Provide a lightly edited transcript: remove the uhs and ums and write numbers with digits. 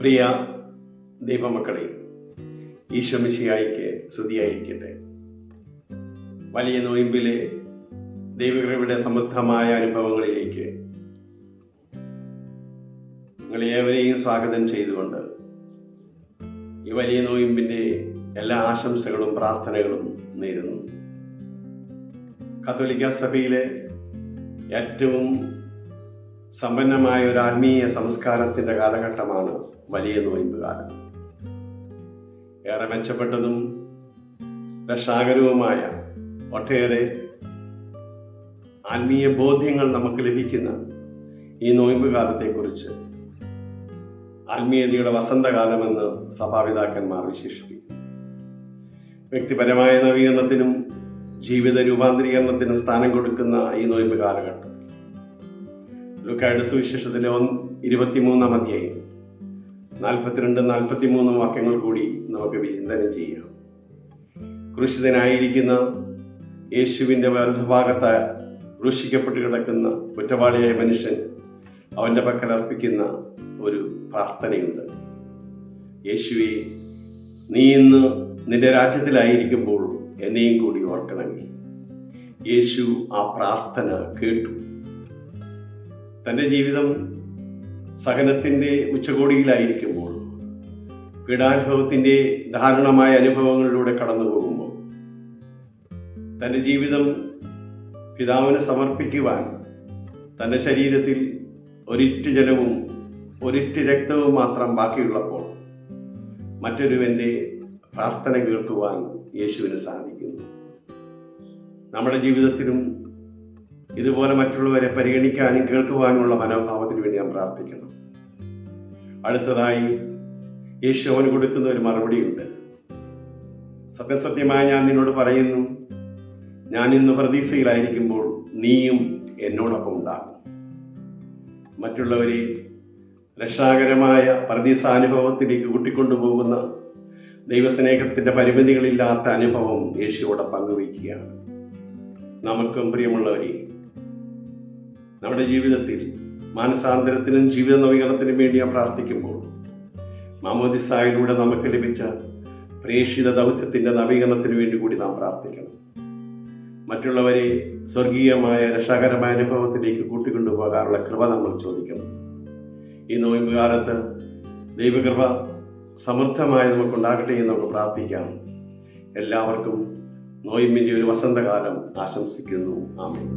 പ്രിയ ദൈവമക്കളെ, ഈശോ മിശിഹായ്ക്ക് സ്തുതിയായിരിക്കട്ടെ. വലിയ നോയമ്പിലെ ദൈവകൃപയുടെ സമൃദ്ധമായ അനുഭവങ്ങളിലേക്ക് നിങ്ങളേവരെയും സ്വാഗതം ചെയ്തുകൊണ്ട് ഈ വലിയ നോയമ്പിൻ്റെ എല്ലാ ആശംസകളും പ്രാർത്ഥനകളും നേരുന്നു. കത്തോലിക്ക സഭയിലെ ഏറ്റവും സമ്പന്നമായ ഒരു ആത്മീയ സംസ്കാരത്തിൻ്റെ കാലഘട്ടമാണ് വലിയ നോയമ്പ് കാലം. ഏറെ മെച്ചപ്പെട്ടതും രക്ഷാകരവുമായ ഒട്ടേറെ ആത്മീയ ബോധ്യങ്ങൾ നമുക്ക് ലഭിക്കുന്ന ഈ നോയമ്പ് കാലത്തെക്കുറിച്ച് ആത്മീയതയുടെ വസന്തകാലമെന്ന് സഭാപിതാക്കന്മാർ വിശേഷിപ്പിക്കും. വ്യക്തിപരമായ നവീകരണത്തിനും ജീവിത രൂപാന്തരീകരണത്തിനും സ്ഥാനം കൊടുക്കുന്ന ഈ നോയമ്പ് കാലഘട്ടം ലൂക്കായുടെ സുവിശേഷത്തിലെ 23-ാം അധ്യായം 42-43 വാക്യങ്ങൾ കൂടി നമുക്ക് വിചിന്തനം ചെയ്യാം. ക്രൂശിതനായിരിക്കുന്ന യേശുവിൻ്റെ വലതുഭാഗത്ത് ക്രൂശിക്കപ്പെട്ട് കിടക്കുന്ന കുറ്റവാളിയായ മനുഷ്യൻ അവൻ്റെ പക്കൽ അർപ്പിക്കുന്ന ഒരു പ്രാർത്ഥനയുണ്ട്. യേശുവേ, നീ ഇന്ന് നിന്റെ രാജ്യത്തിലായിരിക്കുമ്പോൾ എന്നെയും കൂടി ഓർക്കണമേ. യേശു ആ പ്രാർത്ഥന കേട്ടു. തൻ്റെ ജീവിതം സഹനത്തിൻ്റെ ഉച്ചകോടിയിലായിരിക്കുമ്പോൾ, പീഡാനുഭവത്തിൻ്റെ ദാരുണമായ അനുഭവങ്ങളിലൂടെ കടന്നു പോകുമ്പോൾ, തൻ്റെ ജീവിതം പിതാവിന് സമർപ്പിക്കുവാൻ തൻ്റെ ശരീരത്തിൽ ഒരിറ്റു ജലവും ഒരിറ്റു രക്തവും മാത്രം ബാക്കിയുള്ളപ്പോൾ മറ്റൊരുവൻ്റെ പ്രാർത്ഥന കേൾക്കുവാൻ യേശുവിന് സാധിക്കുന്നു. നമ്മുടെ ജീവിതത്തിലും ഇതുപോലെ മറ്റുള്ളവരെ പരിഗണിക്കാനും കേൾക്കുവാനുമുള്ള മനോഭാവത്തിന് വേണ്ടി നാം പ്രാർത്ഥിക്കണം. അടുത്തതായി യേശു അവന് കൊടുക്കുന്ന ഒരു മറുപടിയുണ്ട്. സത്യസത്യമായി ഞാൻ നിന്നോട് പറയുന്നു, ഞാൻ ഇന്ന് പ്രതീക്ഷയിലായിരിക്കുമ്പോൾ നീയും എന്നോടൊപ്പം ഉണ്ടാകും. മറ്റുള്ളവരെ രക്ഷാകരമായ പ്രതീക്ഷാനുഭവത്തിലേക്ക് കൂട്ടിക്കൊണ്ടുപോകുന്ന ദൈവസ്നേഹത്തിൻ്റെ പരിമിതികളില്ലാത്ത അനുഭവം യേശുവോടെ പങ്കുവയ്ക്കുകയാണ്. നമുക്കും പ്രിയമുള്ളവരെ, നമ്മുടെ ജീവിതത്തിൽ മാനസാന്തരത്തിനും ജീവിത നവീകരണത്തിനും വേണ്ടി ഞാൻ പ്രാർത്ഥിക്കുമ്പോൾ മാമോദിസായിലൂടെ നമുക്ക് ലഭിച്ച പ്രേക്ഷിത ദൗത്യത്തിൻ്റെ നവീകരണത്തിന് വേണ്ടി കൂടി നാം പ്രാർത്ഥിക്കണം. മറ്റുള്ളവരെ സ്വർഗീയമായ രക്ഷാകരമായ അനുഭവത്തിലേക്ക് കൂട്ടിക്കൊണ്ടുപോകാനുള്ള കൃപ നമ്മൾ ചോദിക്കണം. ഈ നോയമ്പ് കാലത്ത് ദൈവകൃപ സമൃദ്ധമായി നമുക്കുണ്ടാകട്ടെ എന്ന് നമുക്ക് പ്രാർത്ഥിക്കാം. എല്ലാവർക്കും നോയമ്പിൻ്റെ ഒരു വസന്തകാലം ആശംസിക്കുന്നു. ആമേൻ.